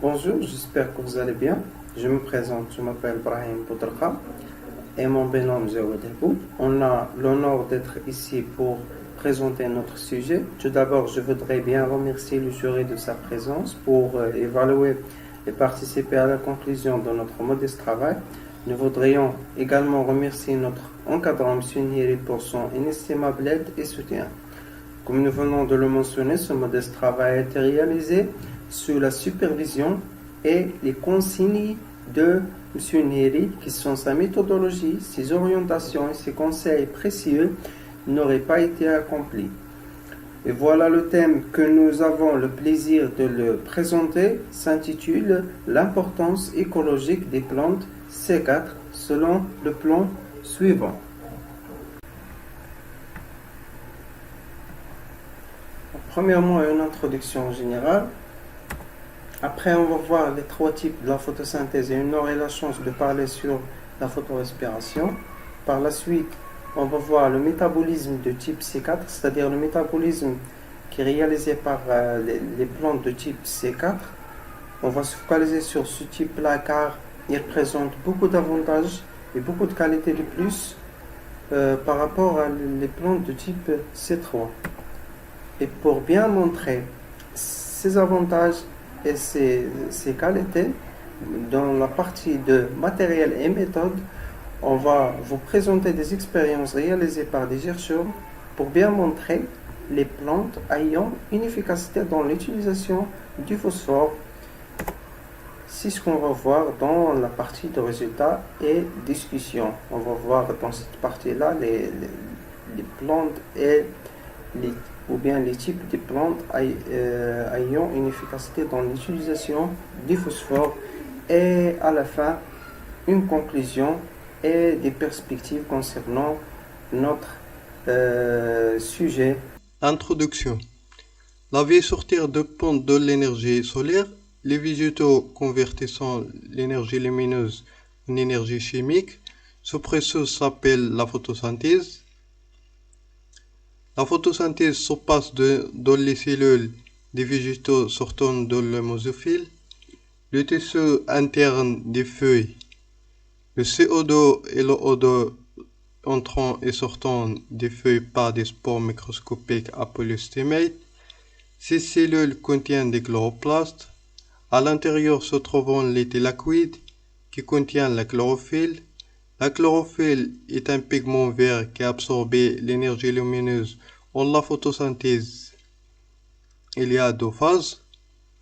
Bonjour, j'espère que vous allez bien. Je me présente, je m'appelle Brahim Boudraka et mon binôme Jawad Habou. On a l'honneur d'être ici pour présenter notre sujet. Tout d'abord, je voudrais bien remercier le jury de sa présence pour évaluer et participer à la conclusion de notre modeste travail. Nous voudrions également remercier notre encadrant M. Nhiri pour son inestimable aide et soutien. Comme nous venons de le mentionner, ce modeste travail a été réalisé sous la supervision et les consignes de M. Nhiri, qui sont sa méthodologie, ses orientations et ses conseils précieux n'auraient pas été accomplis. Et voilà le thème que nous avons le plaisir de le présenter, s'intitule L'importance écologique des plantes C4 selon le plan suivant. Premièrement, une introduction générale. Après, on va voir les trois types de la photosynthèse et on aura la chance de parler sur la photorespiration. Par la suite, on va voir le métabolisme de type C4, c'est-à-dire le métabolisme qui est réalisé par les plantes de type C4. On va se focaliser sur ce type-là car il présente beaucoup d'avantages et beaucoup de qualités de plus par rapport à les plantes de type C3. Et pour bien montrer ces avantages et ces qualités, dans la partie de matériel et méthode, on va vous présenter des expériences réalisées par des chercheurs pour bien montrer les plantes ayant une efficacité dans l'utilisation du phosphore. C'est ce qu'on va voir dans la partie de résultats et discussion. On va voir dans cette partie-là les plantes et les types de plantes ayant une efficacité dans l'utilisation du phosphore et à la fin une conclusion et des perspectives concernant notre sujet. Introduction. La vie sortir dépend de l'énergie solaire. Les végétaux convertissant l'énergie lumineuse en énergie chimique. Ce processus s'appelle la photosynthèse. La photosynthèse se passe dans les cellules des végétaux sortant de le mésophile, le tissu interne des feuilles, le CO2 et le O2 entrant et sortant des feuilles par des spores microscopiques appelés stémates. Ces cellules contiennent des chloroplastes. À l'intérieur se trouvent les thylakoïdes qui contiennent la chlorophylle. La chlorophylle est un pigment vert qui absorbe l'énergie lumineuse. En la photosynthèse, il y a deux phases,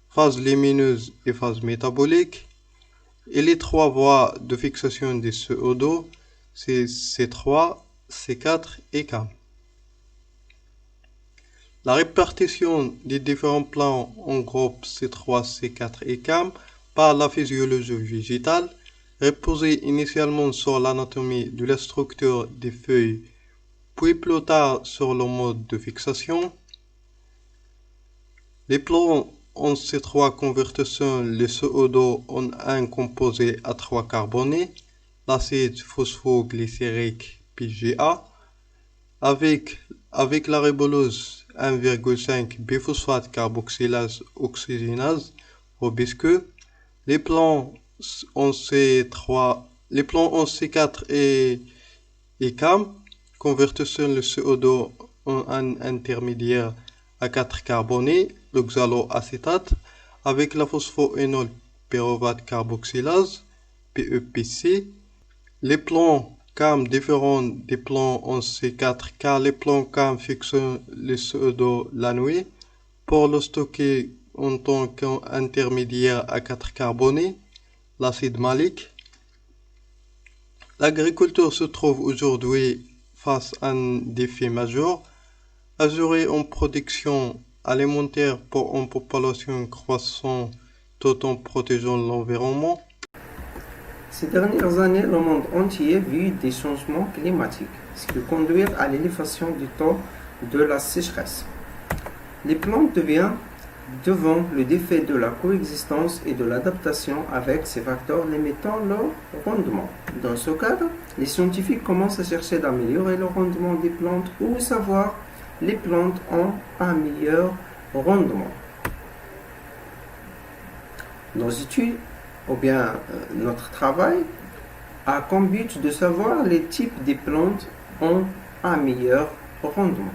phase lumineuse et phase métabolique. Et les trois voies de fixation des CO2, c'est C3, C4 et CAM. La répartition des différents plans en groupes C3, C4 et CAM par la physiologie végétale reposait initialement sur l'anatomie de la structure des feuilles, puis plus tard sur le mode de fixation. Les plans en C3 convertissent le CO2 en un composé à 3 carboné, l'acide phosphoglycérique PGA, avec la ribulose 1,5 biphosphate carboxylase oxygénase Robisque. Les plans en C4 et CAM convertissent le CO2 en un intermédiaire à 4 carboné, l'oxaloacétate, avec la phosphoénol pyruvate carboxylase, PEPC. Les plans CAM différents des plans en C4 car les plans CAM fixent le CO2 la nuit pour le stocker en tant qu'intermédiaire à 4 carboné, l'acide malique. L'agriculture se trouve aujourd'hui face à un défi majeur, assurer une production alimentaire pour une population croissante tout en protégeant l'environnement. Ces dernières années, le monde entier vit des changements climatiques, ce qui conduit à l'élévation du taux de la sécheresse. Les plantes deviennent devant le défi de la coexistence et de l'adaptation avec ces facteurs limitant leur rendement. Dans ce cadre, les scientifiques commencent à chercher d'améliorer le rendement des plantes ou savoir les plantes ont un meilleur rendement. Nos études, ou bien notre travail, a comme but de savoir les types de plantes ont un meilleur rendement.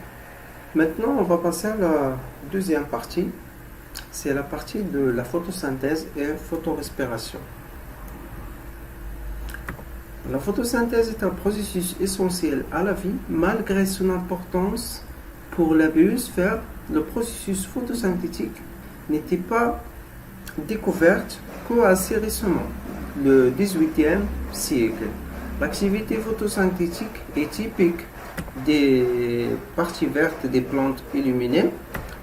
Maintenant, on va passer à la deuxième partie. C'est la partie de la photosynthèse et photorespiration. La photosynthèse est un processus essentiel à la vie. Malgré son importance pour la biosphère, le processus photosynthétique n'était pas découverte qu'assez récemment, le XVIIIe siècle. L'activité photosynthétique est typique des parties vertes des plantes illuminées.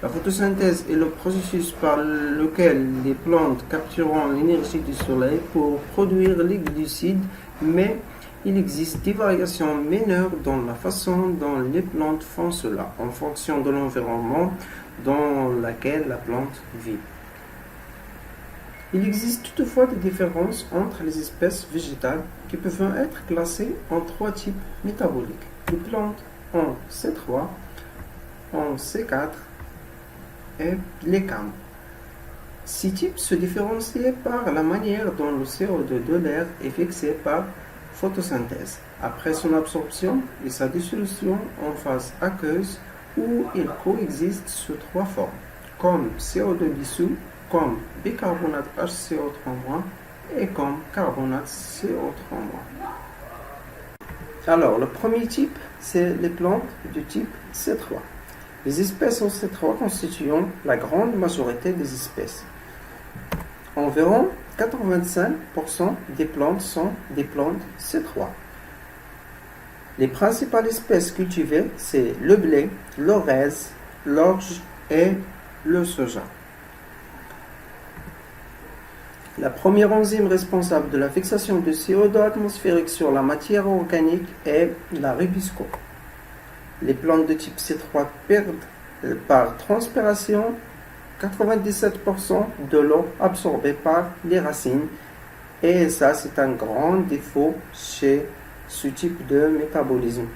La photosynthèse est le processus par lequel les plantes capturent l'énergie du soleil pour produire les glucides, mais il existe des variations mineures dans la façon dont les plantes font cela, en fonction de l'environnement dans lequel la plante vit. Il existe toutefois des différences entre les espèces végétales qui peuvent être classées en trois types métaboliques. Les plantes en C3, en C4 et les cames. Ces types se différencient par la manière dont le CO2 de l'air est fixé par photosynthèse, après son absorption et sa dissolution en phase aqueuse où il coexiste sous trois formes, comme CO2 dissous, comme bicarbonate HCO3- et comme carbonate CO3-. Alors, le premier type, c'est les plantes du type C3. Les espèces en C3 constituant la grande majorité des espèces. Environ 85% des plantes sont des plantes C3. Les principales espèces cultivées, c'est le blé, l'orez, l'orge et le soja. La première enzyme responsable de la fixation du CO2 atmosphérique sur la matière organique est la ribisco. Les plantes de type C3 perdent par transpiration 97% de l'eau absorbée par les racines, et ça c'est un grand défaut chez ce type de métabolisme.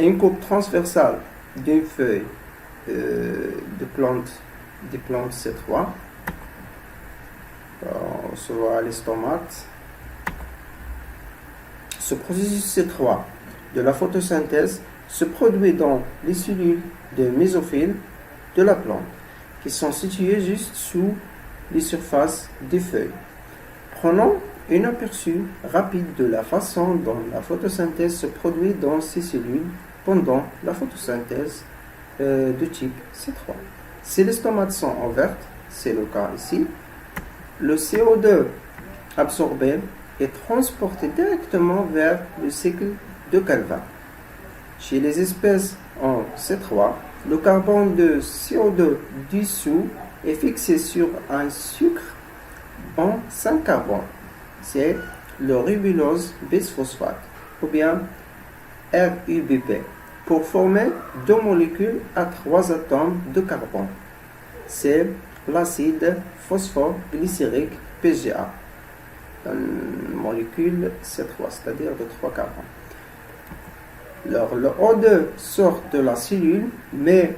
Une coupe transversale d'une feuille des plantes C3, on se voit les tomates. Ce processus C3 de la photosynthèse se produit dans les cellules de mésophiles de la plante, qui sont situées juste sous les surfaces des feuilles. Prenons un aperçu rapide de la façon dont la photosynthèse se produit dans ces cellules pendant la photosynthèse de type C3. Si les tomates sont en verte, c'est le cas ici, le CO2 absorbé est transporté directement vers le cycle de Calvin. Chez les espèces en C3, le carbone de CO2 dissous est fixé sur un sucre en 5 carbone. C'est le ribulose bisphosphate, ou bien RUBP, pour former deux molécules à 3 atomes de carbone. C'est l'acide phosphoglycérique PGA, une molécule C3, c'est-à-dire de 3 carbones. Alors, le O2 sort de la cellule, mais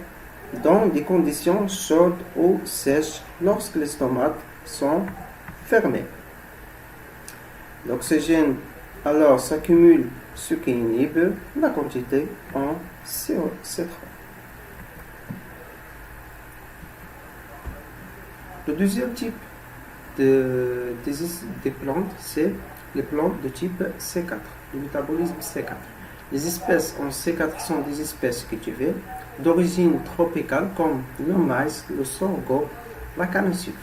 dans des conditions chaudes ou sèches lorsque les tomates sont fermées. L'oxygène alors s'accumule, ce qui inhibe la quantité en C3. Le deuxième type des plantes, c'est les plantes de type C4, le métabolisme C4. Les espèces en C4 sont des espèces cultivées d'origine tropicale comme le maïs, le sorgho, la canne à sucre.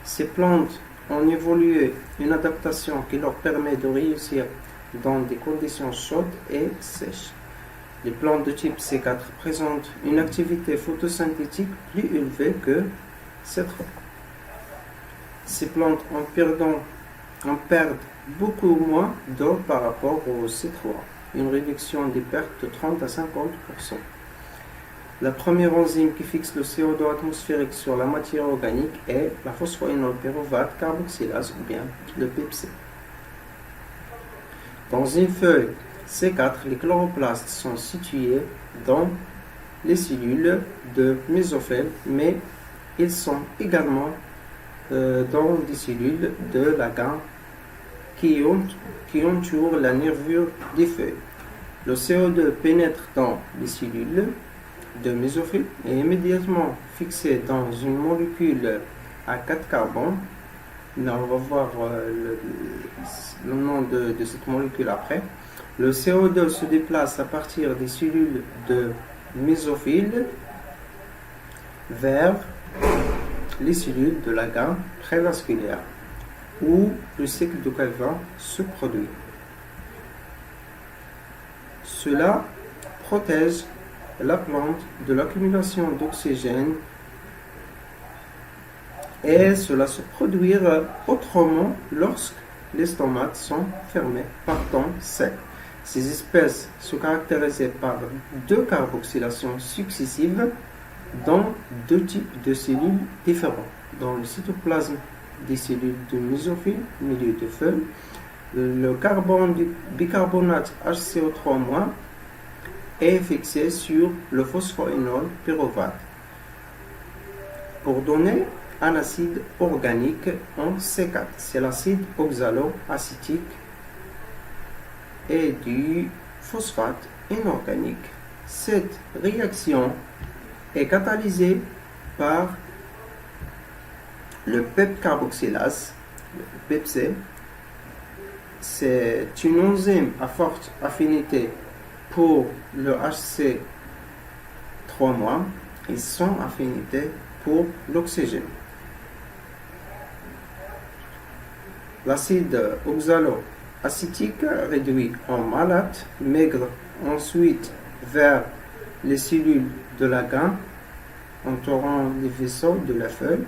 Ces plantes ont évolué une adaptation qui leur permet de réussir dans des conditions chaudes et sèches. Les plantes de type C4 présentent une activité photosynthétique plus élevée que C3. Ces plantes en perdent beaucoup moins d'eau par rapport au C3, une réduction des pertes de 30 à 50%. La première enzyme qui fixe le CO2 atmosphérique sur la matière organique est la phosphoïnol pyruvate carboxylase, ou bien le PEPC. Dans une feuille C4, les chloroplastes sont situés dans les cellules de mésophèle, mais ils sont également dans des cellules de l'agan qui entourent la nervure des feuilles. Le CO2 pénètre dans les cellules de mésophylle est immédiatement fixé dans une molécule à 4 carbones. Là, on va voir le nom de cette molécule après. Le CO2 se déplace à partir des cellules de mésophylle vers les cellules de l'agan prévasculaire où le cycle de Calvin se produit. Cela protège la plante de l'accumulation d'oxygène et cela se produira autrement lorsque les stomates sont fermés par temps sec. Ces espèces sont caractérisées par deux carboxylations successives dans deux types de cellules différents. Dans le cytoplasme des cellules de mésophylle, milieu de feuille, le carbone du bicarbonate HCO3- est fixé sur le phosphoénol pyruvate pour donner un acide organique en C4. C'est l'acide oxaloacétique et du phosphate inorganique. Cette réaction est catalysée par le PEP carboxylase, le PEPC. C'est une enzyme à forte affinité pour le HC3- et sans affinité pour l'oxygène. L'acide oxaloacétique réduit en malate migre ensuite vers les cellules de l'agan entourant les vaisseaux de la feuille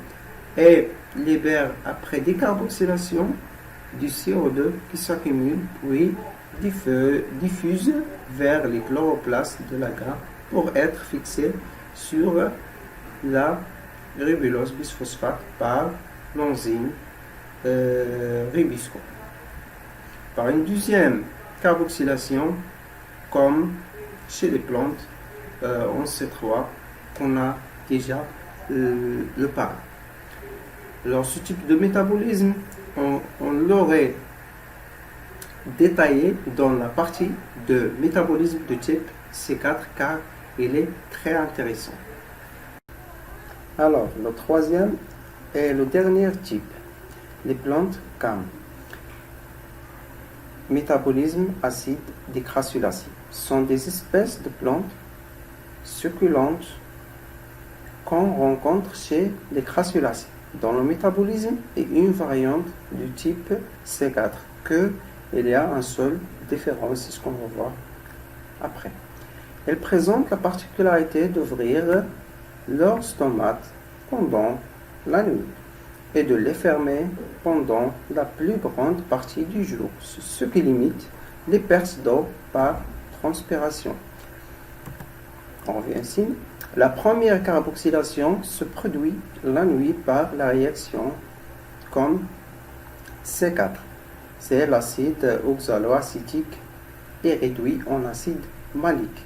et libère après décarboxylation du CO2 qui s'accumule puis diffuse vers les chloroplastes de l'agan pour être fixé sur la ribulose bisphosphate par l'enzyme ribisco. Par une deuxième carboxylation, comme chez les plantes, en C3, qu'on a déjà le parlé. Alors, ce type de métabolisme, on l'aurait détaillé dans la partie de métabolisme de type C4 car il est très intéressant. Alors, le troisième et le dernier type, les plantes CAM. Métabolisme acide des crassulacées sont des espèces de plantes succulentes qu'on rencontre chez les crassulacées. Dans le métabolisme est une variante du type C4 qu'il y a un seul différence, c'est ce qu'on va voir après. Elle présente la particularité d'ouvrir leurs stomates pendant la nuit et de les fermer pendant la plus grande partie du jour, ce qui limite les pertes d'eau par transpiration. On revient ici. La première carboxylation se produit la nuit par la réaction comme C4. C'est l'acide oxaloacétique et réduit en acide malique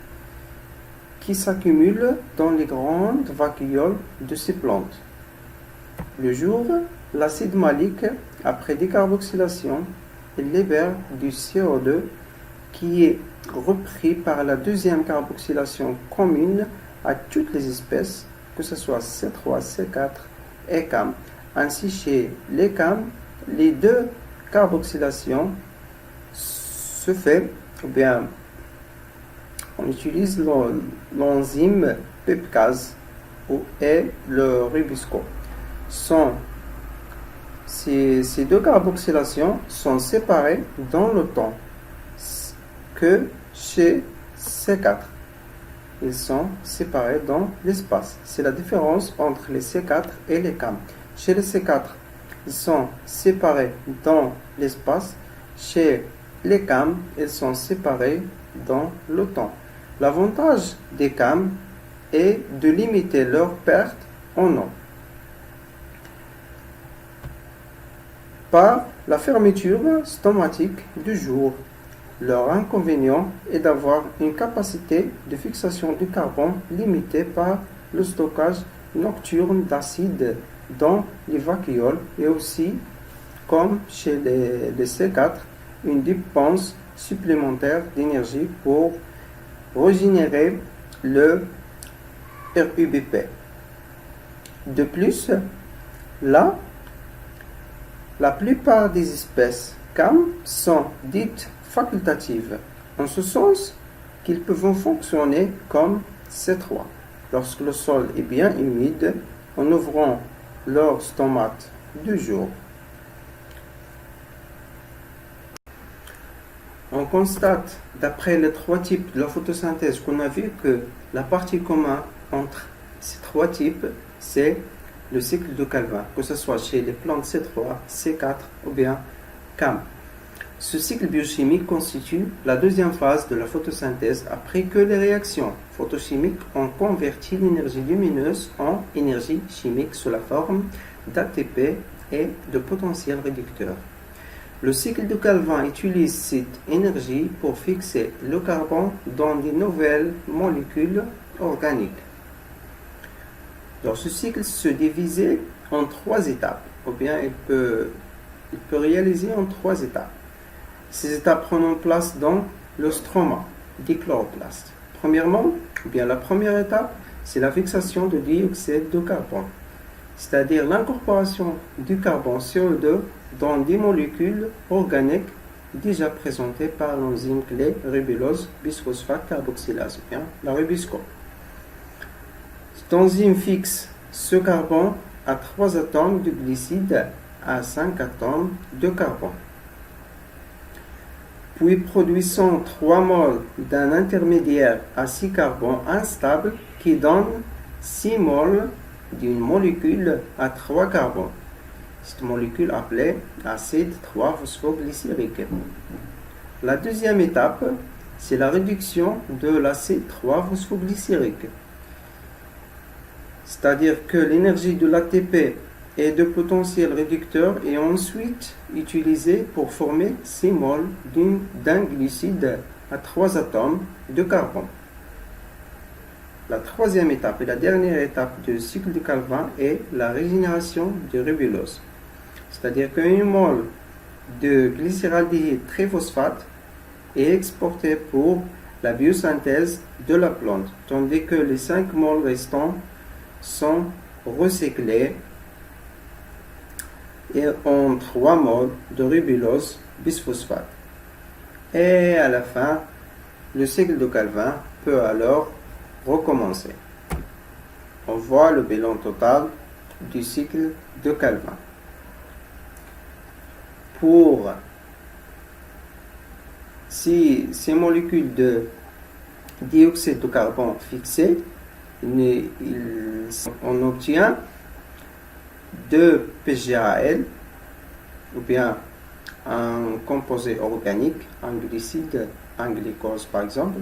qui s'accumule dans les grandes vacuoles de ces plantes. Le jour, l'acide malique, après décarboxylation, libère du CO2 qui est repris par la deuxième carboxylation commune à toutes les espèces, que ce soit C3, C4 et CAM. Ainsi, chez les CAM, les deux carboxylations se fait, ou bien on utilise l'enzyme pepcase et le ribisco. Ces deux carboxylations sont séparées dans le temps que chez C4. Ils sont séparés dans l'espace. C'est la différence entre les C4 et les CAM. Chez les C4, ils sont séparés dans l'espace. Chez les CAM, ils sont séparés dans le temps. L'avantage des CAM est de limiter leur perte en eau par la fermeture stomatique du jour. Leur inconvénient est d'avoir une capacité de fixation du carbone limitée par le stockage nocturne d'acide dans les vacuoles et aussi, comme chez les C4, une dépense supplémentaire d'énergie pour régénérer le RUBP. De plus, là, la plupart des espèces CAM sont dites facultatives, en ce sens qu'ils peuvent fonctionner comme C3 lorsque le sol est bien humide en ouvrant leur stomate du jour. On constate, d'après les trois types de la photosynthèse qu'on a vu, que la partie commune entre ces trois types, c'est le cycle de Calvin, que ce soit chez les plantes C3, C4 ou bien CAM. Ce cycle biochimique constitue la deuxième phase de la photosynthèse après que les réactions photochimiques ont converti l'énergie lumineuse en énergie chimique sous la forme d'ATP et de potentiel réducteur. Le cycle de Calvin utilise cette énergie pour fixer le carbone dans de nouvelles molécules organiques. Donc, ce cycle se divise en trois étapes, ou bien il peut réaliser en trois étapes. Ces étapes prennent place dans le stroma des chloroplastes. Premièrement, ou bien la première étape, c'est la fixation de dioxyde de carbone, c'est-à-dire l'incorporation du carbone CO2 dans des molécules organiques déjà présentées par l'enzyme clé ribulose bisphosphate carboxylase, ou bien la Rubisco. Cette enzyme fixe ce carbone à 3 atomes de glucide à 5 atomes de carbone, puis produisant 3 moles d'un intermédiaire à 6 carbones instable qui donne 6 moles d'une molécule à 3 carbones. Cette molécule appelée acide 3-phosphoglycérique. La deuxième étape, c'est la réduction de l'acide 3-phosphoglycérique. C'est-à-dire que l'énergie de l'ATP et de potentiel réducteur est ensuite utilisée pour former 6 moles d'un glucide à 3 atomes de carbone. La troisième étape et la dernière étape du cycle de Calvin est la régénération de ribulose. C'est-à-dire qu'une mole de glycéraldéhyde triphosphate est exportée pour la biosynthèse de la plante, tandis que les 5 moles restants sont recyclés et en 3 moles de ribulose bisphosphate. Et à la fin, le cycle de Calvin peut alors recommencer. On voit le bilan total du cycle de Calvin. Pour si ces molécules de dioxyde de carbone fixées, on obtient 2 PGAL, ou bien un composé organique, un glucide, un glucose par exemple,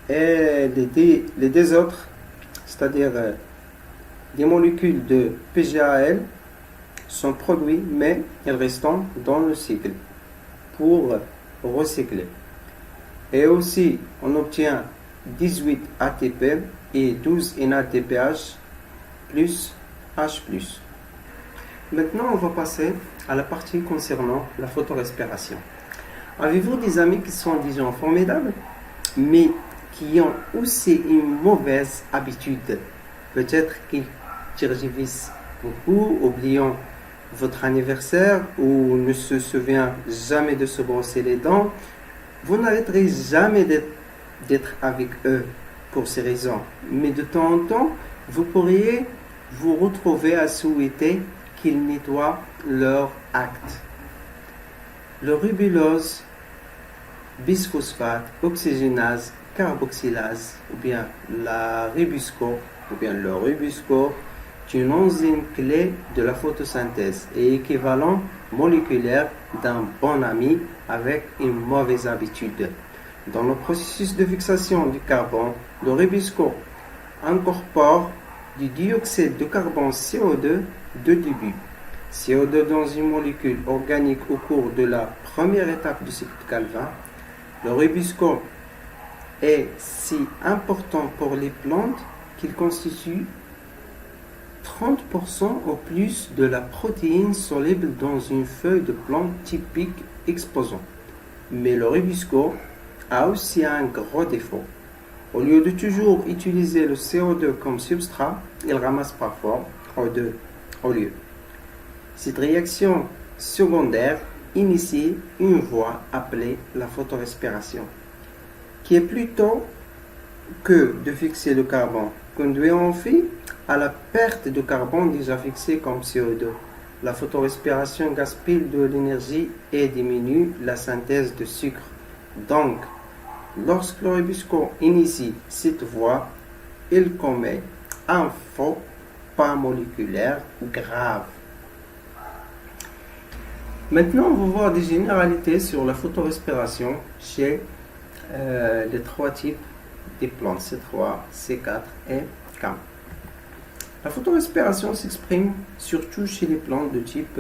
et les deux autres, c'est-à-dire des molécules de PGAL, sont produits, mais elles restent dans le cycle pour recycler. Et aussi, on obtient 18 ATP et 12 NADPH plus H+. Maintenant, on va passer à la partie concernant la photorespiration. Avez-vous des amis qui sont, disons, formidables, mais qui ont aussi une mauvaise habitude? Peut-être qu'ils tergiversent beaucoup, oubliant votre anniversaire ou ne se souvient jamais de se brosser les dents. Vous n'arrêterez jamais d'être avec eux pour ces raisons. Mais de temps en temps, vous pourriez vous retrouver à souhaiter qu'ils nettoient leur acte. Le ribulose, bisphosphate, oxygénase, carboxylase, ou bien la Rubisco, ou bien le Rubisco, est une enzyme clé de la photosynthèse et équivalent moléculaire d'un bon ami avec une mauvaise habitude. Dans le processus de fixation du carbone, le Rubisco incorpore du dioxyde de carbone CO2 de début. CO2 dans une molécule organique au cours de la première étape du cycle de Calvin. Le Rubisco est si important pour les plantes qu'il constitue 30% au plus de la protéine soluble dans une feuille de plante typique exposant. Mais le rébusco a aussi un gros défaut. Au lieu de toujours utiliser le CO2 comme substrat, il ramasse parfois O2 au lieu. Cette réaction secondaire initie une voie appelée la photorespiration, qui est plutôt que de fixer le carbone, conduit en fait à la perte de carbone déjà fixé comme CO2. La photorespiration gaspille de l'énergie et diminue la synthèse de sucre. Donc, lorsque le rébusco initie cette voie, il commet un faux pas moléculaire grave. Maintenant, on va voir des généralités sur la photorespiration chez les trois types des plantes, C3, C4 et CAM. La photorespiration s'exprime surtout chez les plantes de type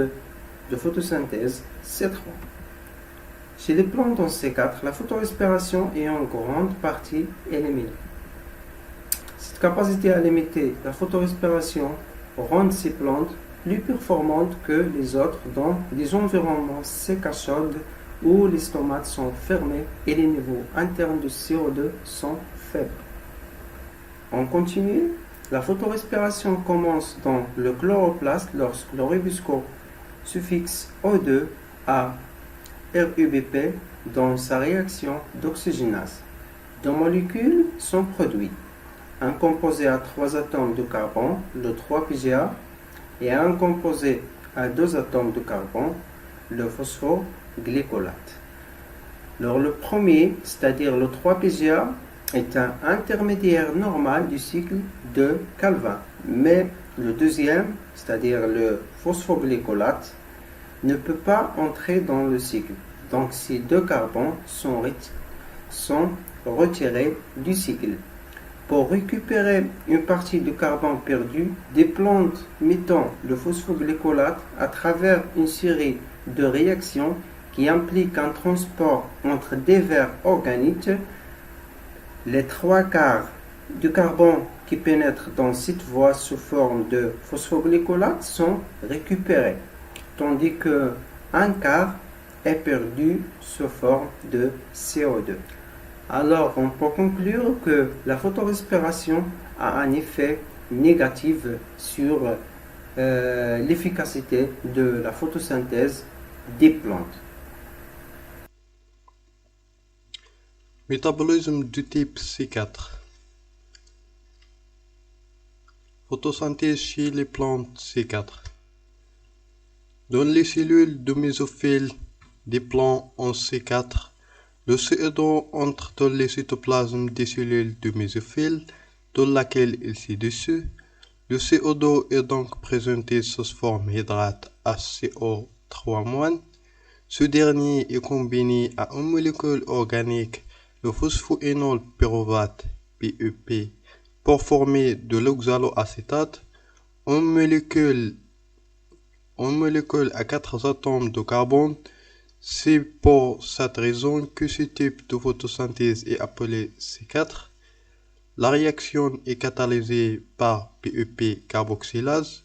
de photosynthèse C3. Chez les plantes en C4, la photorespiration est en grande partie éliminée. Cette capacité à limiter la photorespiration rend ces plantes plus performantes que les autres dans des environnements secs à chauds où les stomates sont fermés et les niveaux internes de CO2 sont faibles. On continue. La photorespiration commence dans le chloroplaste lorsque le rébusco suffixe O2 à RUBP dans sa réaction d'oxygénase. Deux molécules sont produites. Un composé à 3 atomes de carbone, le 3-PGA, et un composé à 2 atomes de carbone, le phosphoglycolate. Alors, le premier, c'est-à-dire le 3-PGA, est un intermédiaire normal du cycle de Calvin. Mais le deuxième, c'est-à-dire le phosphoglycolate, ne peut pas entrer dans le cycle. Donc, ces deux carbones sont retirés du cycle. Pour récupérer une partie du carbone perdu, des plantes mettant le phosphoglycolate à travers une série de réactions qui impliquent un transport entre des vers organiques. Les 3/4 du carbone qui pénètre dans cette voie sous forme de phosphoglycolate sont récupérés, tandis que un quart est perdu sous forme de CO2. Alors, on peut conclure que la photorespiration a un effet négatif sur l'efficacité de la photosynthèse des plantes. Métabolisme du type C4. Photosynthèse chez les plantes C4. Dans les cellules de mésophiles des plantes en C4, le CO2 entre dans le cytoplasme des cellules de mésophiles dans laquelle il s'est dissous. Le CO2 est donc présenté sous forme hydrate HCO3-. Ce dernier est combiné à une molécule organique, le phosphoénol pyruvate PEP, pour former de l'oxaloacétate, une molécule à 4 atomes de carbone. C'est pour cette raison que ce type de photosynthèse est appelé C4. La réaction est catalysée par PEP carboxylase.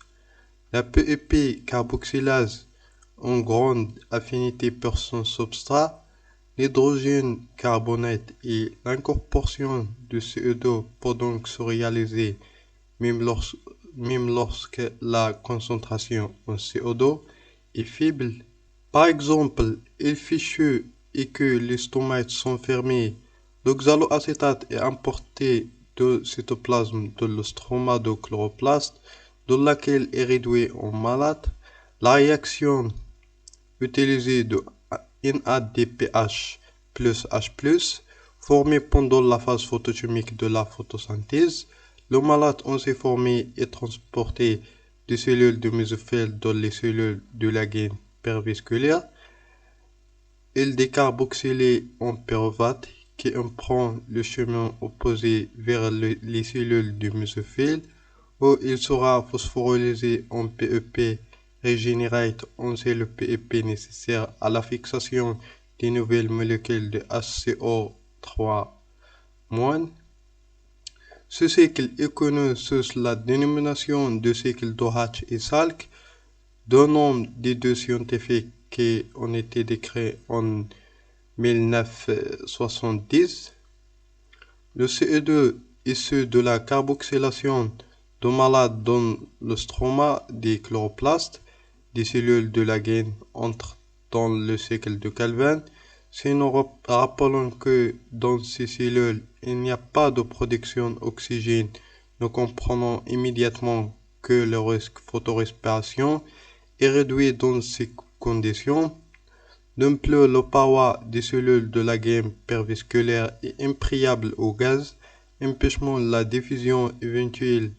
La PEP carboxylase en grande affinité pour son substrat, l'hydrogène carbonate et l'incorporation de CO2 peut donc se réaliser même lorsque la concentration en CO2 est faible. Par exemple, il fait chaud et que les stomates sont fermés. L'oxaloacétate est importé du cytoplasme de l'estroma de chloroplaste, dans laquelle est réduit en malate. La réaction utilisée de NADPH plus H+, formée pendant la phase photochimique de la photosynthèse. Le malate ainsi formé est transporté des cellules de mésophiles dans les cellules de la gaine pervasculaire. Il décarboxylé en pyruvate qui emprunte le chemin opposé vers les cellules du mésophile, où il sera phosphorylé en PEP régénéré ainsi le PEP nécessaire à la fixation des nouvelles molécules de HCO3 moins. Ce cycle est connu sous la dénomination de cycle d'Ohach et Salk, deux noms des deux scientifiques qui ont été décrits en 1970. Le CE2 issu de la carboxylation de malades dans le stroma des chloroplastes, des cellules de la gaine entrent dans le cycle de Calvin. Si nous rappelons que dans ces cellules, il n'y a pas de production d'oxygène, nous comprenons immédiatement que le risque photorespiration est réduit dans ces conditions. De plus, la paroi des cellules de la gaine pervasculaire est imperméable au gaz, empêchant la diffusion éventuelle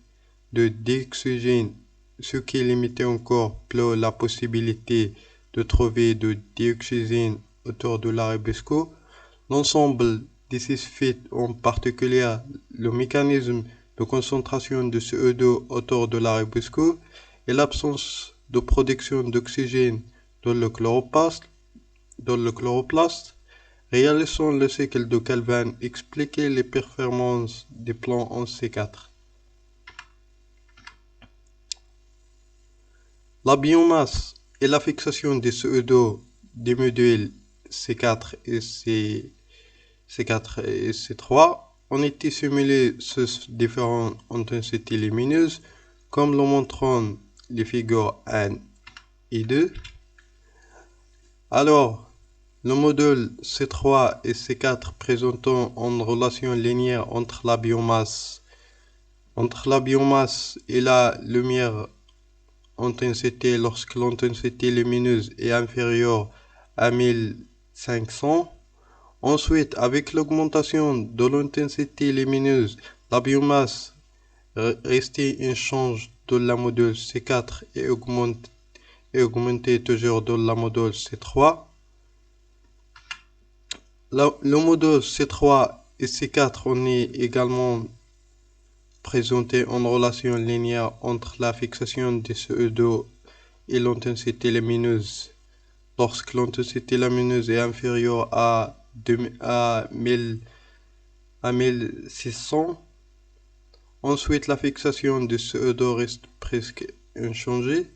de dioxygène, ce qui limite encore plus la possibilité de trouver de dioxygène autour de l'arabesco. L'ensemble de ces faits, en particulier le mécanisme de concentration de CO2 autour de l'arabesco et l'absence de production d'oxygène dans le chloroplaste, réalisant le cycle de Calvin, expliquait les performances des plans en C4. La biomasse et la fixation des CO2 des modules C4 et C3 ont été simulés sous différentes intensités lumineuses, comme le montrent les figures 1 et 2. Alors, le module C3 et C4 présentant une relation linéaire entre la biomasse et la lumière intensité lorsque l'intensité lumineuse est inférieure à 1500. Ensuite, avec l'augmentation de l'intensité lumineuse, la biomasse restait inchangée dans la module C4 et augmentée toujours dans la module C3. Le module C3 et C4 on est également présenté en relation linéaire entre la fixation des CO2 et l'intensité lumineuse. Lorsque l'intensité lumineuse est inférieure à 1600, ensuite la fixation du CO2 reste presque inchangée.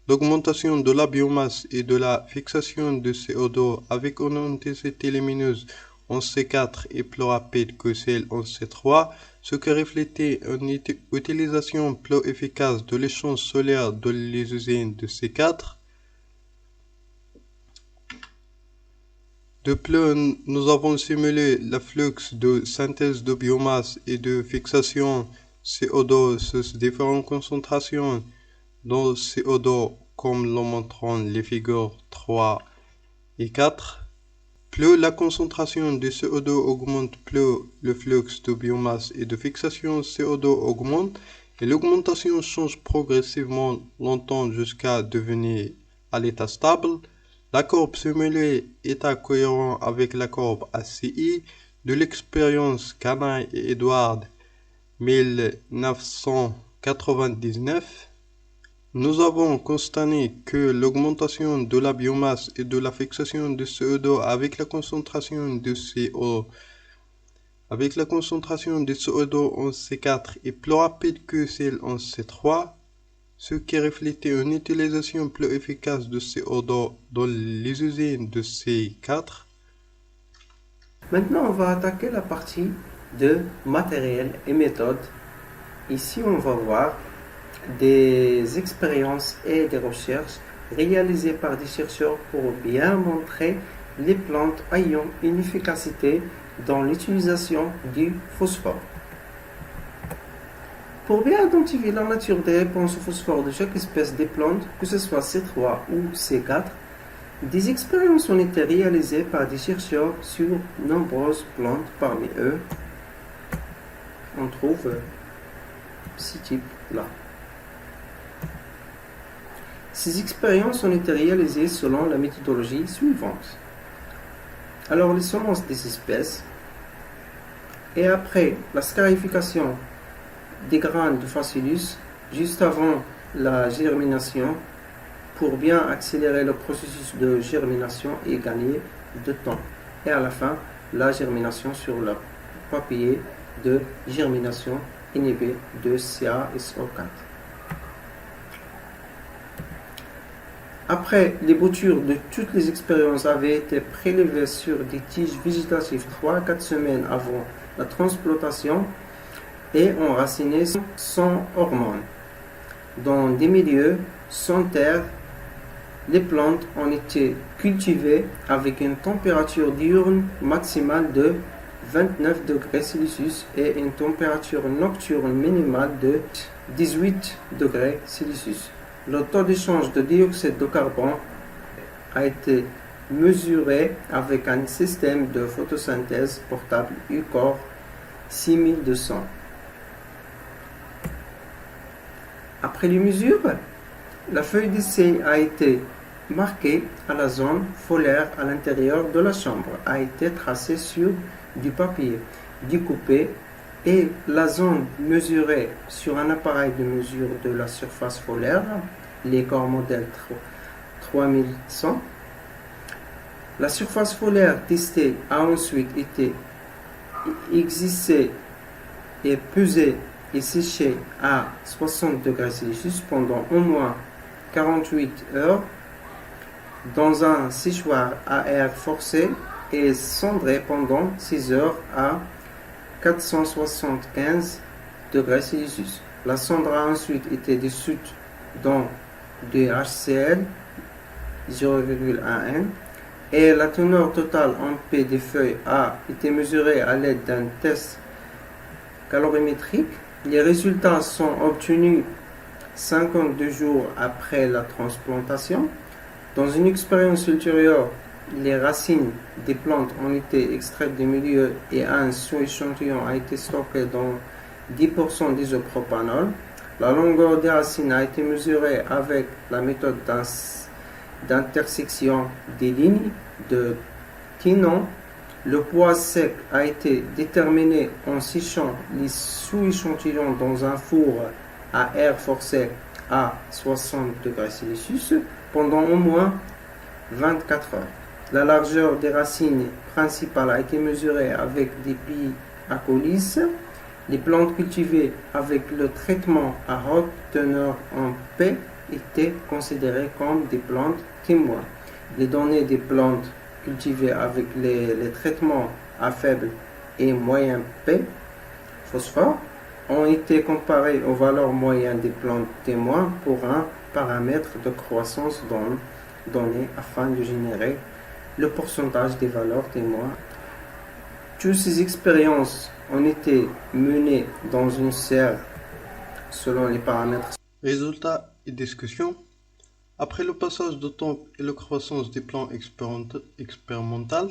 L'augmentation de la biomasse et de la fixation du CO2 avec une intensité lumineuse en C4 est plus rapide que celle en C3, ce qui reflétait une utilisation plus efficace de l'échange solaire de les usines de C4. De plus, nous avons simulé le flux de synthèse de biomasse et de fixation CO2 sous différentes concentrations dans CO2 comme le montrent les figures 3 et 4. Plus la concentration de CO2 augmente, plus le flux de biomasse et de fixation CO2 augmente et l'augmentation change progressivement longtemps jusqu'à devenir à l'état stable. La courbe simulée est cohérente avec la courbe ACI de l'expérience Canaille et Edward 1999. Nous avons constaté que l'augmentation de la biomasse et de la fixation de CO2 avec la concentration de CO2 en C4 est plus rapide que celle en C3, ce qui reflétait une utilisation plus efficace de CO2 dans les usines de C4. Maintenant, on va attaquer la partie de matériel et méthode. Ici, on va voir des expériences et des recherches réalisées par des chercheurs pour bien montrer les plantes ayant une efficacité dans l'utilisation du phosphore. Pour bien identifier la nature des réponses au phosphore de chaque espèce des plantes, que ce soit C3 ou C4, des expériences ont été réalisées par des chercheurs sur nombreuses plantes. Parmi eux, on trouve ces types-là. Ces expériences ont été réalisées selon la méthodologie suivante. Alors, les semences des espèces, et après la scarification des graines de Phaceolus, juste avant la germination, pour bien accélérer le processus de germination et gagner de temps. Et à la fin, la germination sur la papier de germination inhibé de CaSO4. Après, les boutures de toutes les expériences avaient été prélevées sur des tiges végétatives 3 à 4 semaines avant la transplantation et enracinées sans hormones. Dans des milieux sans terre, les plantes ont été cultivées avec une température diurne maximale de 29 degrés Celsius et une température nocturne minimale de 18 degrés Celsius. Le taux d'échange de dioxyde de carbone a été mesuré avec un système de photosynthèse portable UCOR 6200. Après les mesures, la feuille d'essai a été marquée à la zone folaire à l'intérieur de la chambre, a été tracée sur du papier découpé et la zone mesurée sur un appareil de mesure de la surface folaire, les corps modèle 3100. La surface folaire testée a ensuite été exercée et pesée et séchée à 60 degrés Celsius pendant au moins 48 heures dans un séchoir à air forcé et cendrée pendant 6 heures à 475 degrés Celsius. La cendre a ensuite été dissoute dans du HCl 0,1 et la teneur totale en P des feuilles a été mesurée à l'aide d'un test calorimétrique. Les résultats sont obtenus 52 jours après la transplantation. Dans une expérience ultérieure, les racines des plantes ont été extraites des milieux et un sous-échantillon a été stocké dans 10% d'isopropanol. La longueur des racines a été mesurée avec la méthode d'intersection des lignes de Tenon. Le poids sec a été déterminé en séchant les sous-échantillons dans un four à air forcé à 60 degrés Celsius pendant au moins 24 heures. La largeur des racines principales a été mesurée avec des billes à coulisse. Les plantes cultivées avec le traitement à haute teneur en P étaient considérées comme des plantes témoins. Les données des plantes cultivées avec les traitements à faible et moyen P, phosphore, ont été comparées aux valeurs moyennes des plantes témoins pour un paramètre de croissance donné afin de générer le pourcentage des valeurs témoins. Toutes ces expériences ont été menées dans une serre selon les paramètres. Résultats et discussions. Après le passage de temps et la croissance des plants expérimentaux,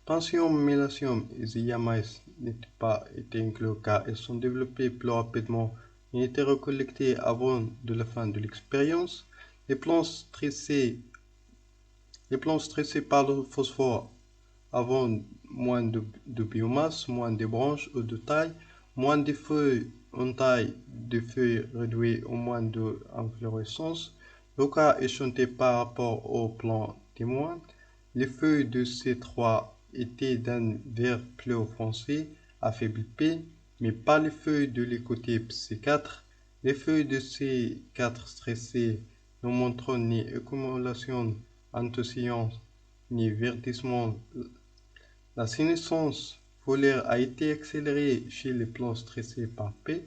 Pancium, Melasium et Ziyamais n'étaient pas été inclus car elles sont développées plus rapidement et étaient recollectées avant de la fin de l'expérience. Les plants stressés par le phosphore avant moins de biomasse, moins de branches ou de taille, moins de feuilles en taille de feuilles réduites ou moins d'inflorescence. Le cas échantillé par rapport au plan témoin, les feuilles de ces trois étaient d'un vert plus foncé à faible P, mais pas les feuilles de l'écotype C4. Les feuilles de C4 stressées ne montrent ni accumulation anthocyane ni verdissement. La sénescence foliaire a été accélérée chez les plants stressés par P.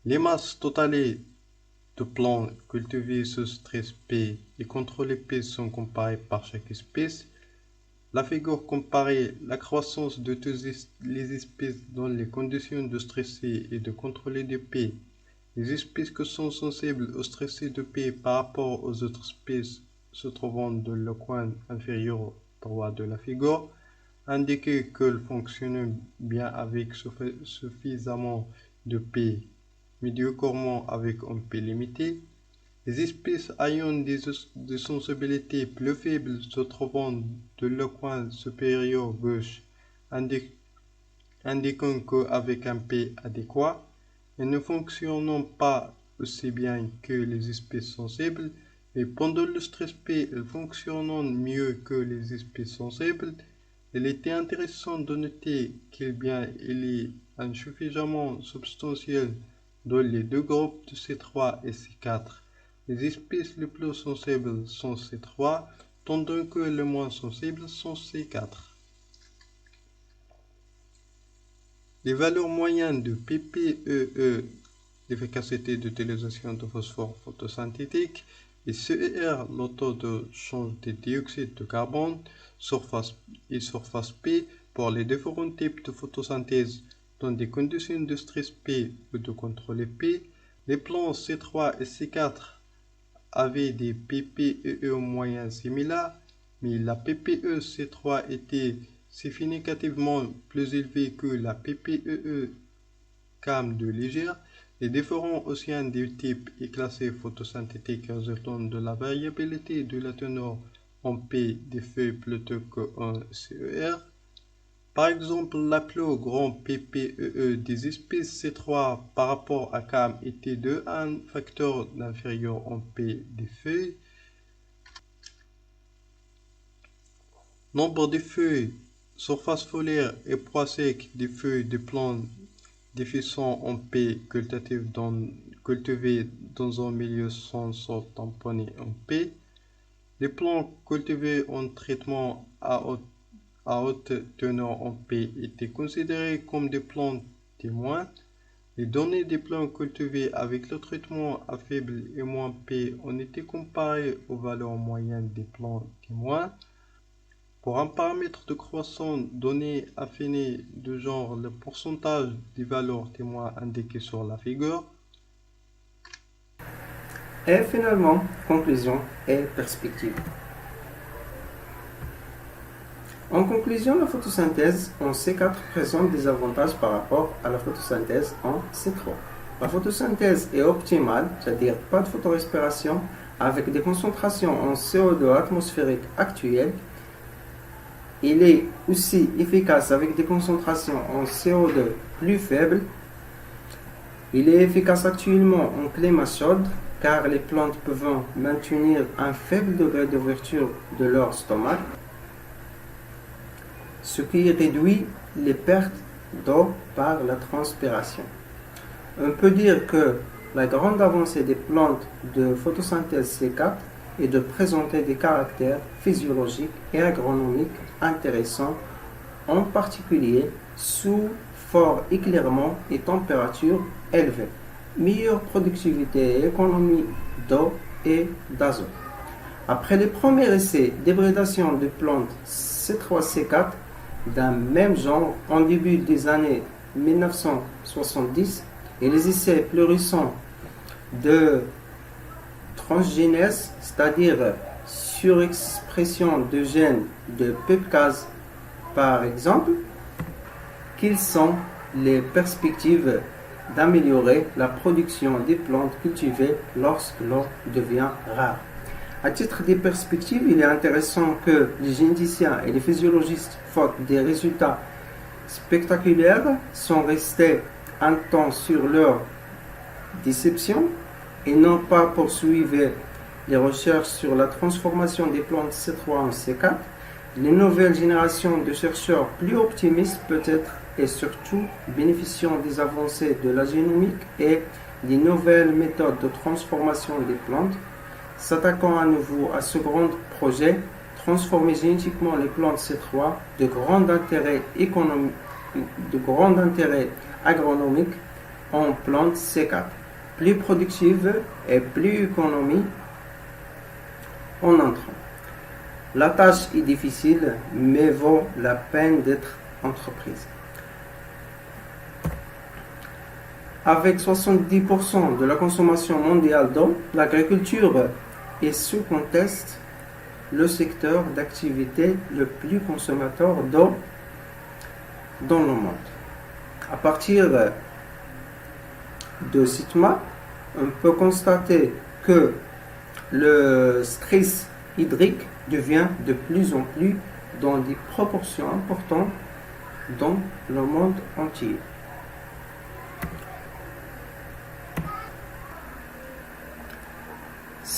Les masses totales de plants cultivés sous stress P et contrôlés P sont comparées par chaque espèce. La figure compare la croissance de toutes les espèces dans les conditions de stressé et de contrôlé de P. Les espèces qui sont sensibles au stressé de P par rapport aux autres espèces se trouvant dans le coin inférieur droit de la figure indiquent qu'elles fonctionnent bien avec suffisamment de P, médiocrement avec un P limité. Les espèces ayant des sensibilités plus faibles se trouvant dans le coin supérieur gauche indiquant qu'avec un P adéquat, elles ne fonctionnent pas aussi bien que les espèces sensibles, mais pendant le stress P, elles fonctionnent mieux que les espèces sensibles. Il était intéressant de noter il est insuffisamment substantiel dans les deux groupes de C3 et C4. Les espèces les plus sensibles sont C3, tandis que les moins sensibles sont C4. Les valeurs moyennes de ppee, l'efficacité d'utilisation de phosphore photosynthétique, et CER, le taux de change de dioxyde de carbone, surface P pour les différents types de photosynthèse dans des conditions de stress P ou de contrôle P, les plans C3 et C4 avaient des ppee moyens similaires, mais la ppee C3 était significativement plus élevée que la ppee CAM de légère. Les différents océans du type est classé photosynthétique résultant de la variabilité de la teneur en P des feuilles plutôt qu'en CER. Par exemple, la plus grande ppee des espèces C3 par rapport à CAM était de un facteur d'inférieur en P des feuilles. Nombre de feuilles, surface foliaire et poids sec des feuilles de plantes déficient en P cultivées dans un milieu sans sol tamponné en P. Les plantes cultivées en traitement à haute teneur en P étaient considérées comme des plantes témoins. Les données des plantes cultivées avec le traitement à faible et moins P ont été comparées aux valeurs moyennes des plantes témoins. Pour un paramètre de croissance donné affiné de genre le pourcentage des valeurs témoins indiquées sur la figure. Et finalement, conclusion et perspective. En conclusion, la photosynthèse en C4 présente des avantages par rapport à la photosynthèse en C3. La photosynthèse est optimale, c'est-à-dire pas de photorespiration, avec des concentrations en CO2 atmosphérique actuelles. Il est aussi efficace avec des concentrations en CO2 plus faibles. Il est efficace actuellement en climat chaud car les plantes peuvent maintenir un faible degré d'ouverture de leur stomac, ce qui réduit les pertes d'eau par la transpiration. On peut dire que la grande avancée des plantes de photosynthèse C4 est de présenter des caractères physiologiques et agronomiques intéressants, en particulier sous fort éclairement et température élevée, meilleure productivité et économie d'eau et d'azote. Après les premiers essais d'hybridation de plantes C3-C4 d'un même genre en début des années 1970 et les essais plus récents de transgénèse, c'est-à-dire surexpression de gènes de pepcase par exemple, quelles sont les perspectives d'améliorer la production des plantes cultivées lorsque l'eau devient rare. À titre de perspective, il est intéressant que les généticiens et les physiologistes, faute des résultats spectaculaires, sont restés un temps sur leur déception et n'ont pas poursuivi les recherches sur la transformation des plantes C3 en C4. Les nouvelles générations de chercheurs plus optimistes peut-être et surtout bénéficiant des avancées de la génomique et des nouvelles méthodes de transformation des plantes, s'attaquant à nouveau à ce grand projet, transformer génétiquement les plantes C3 de grand intérêt agronomique en plantes C4, plus productives et plus économiques en entrant. La tâche est difficile, mais vaut la peine d'être entreprise. Avec 70% de la consommation mondiale d'eau, l'agriculture est sous conteste le secteur d'activité le plus consommateur d'eau dans le monde. À partir de CITMA, on peut constater que le stress hydrique devient de plus en plus dans des proportions importantes dans le monde entier.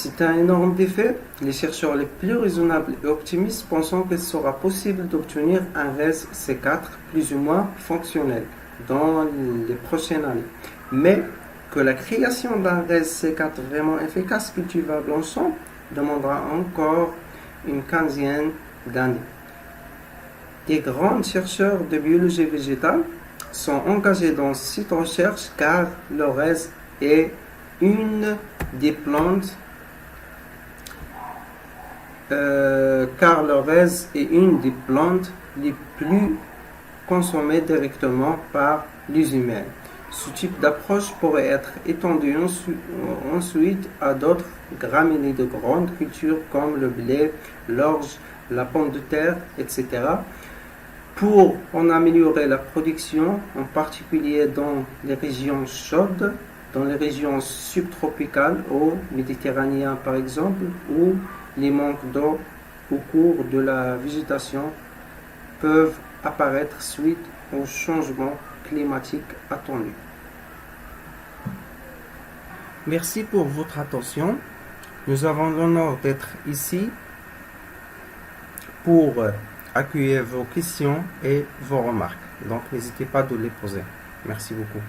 C'est un énorme défi. Les chercheurs les plus raisonnables et optimistes pensent qu'il sera possible d'obtenir un RES C4 plus ou moins fonctionnel dans les prochaines années. Mais que la création d'un RES C4 vraiment efficace cultivable ensemble demandera encore une quinzaine d'années. Des grands chercheurs de biologie végétale sont engagés dans cette recherche car le RES est une des plantes les plus consommées directement par les humains. Ce type d'approche pourrait être étendu ensuite à d'autres graminées de grandes cultures comme le blé, l'orge, la pomme de terre, etc. Pour en améliorer la production, en particulier dans les régions chaudes, dans les régions subtropicales ou méditerranéennes par exemple, où les manques d'eau au cours de la végétation peuvent apparaître suite au changement climatique attendu. Merci pour votre attention. Nous avons l'honneur d'être ici pour accueillir vos questions et vos remarques. Donc n'hésitez pas de les poser. Merci beaucoup.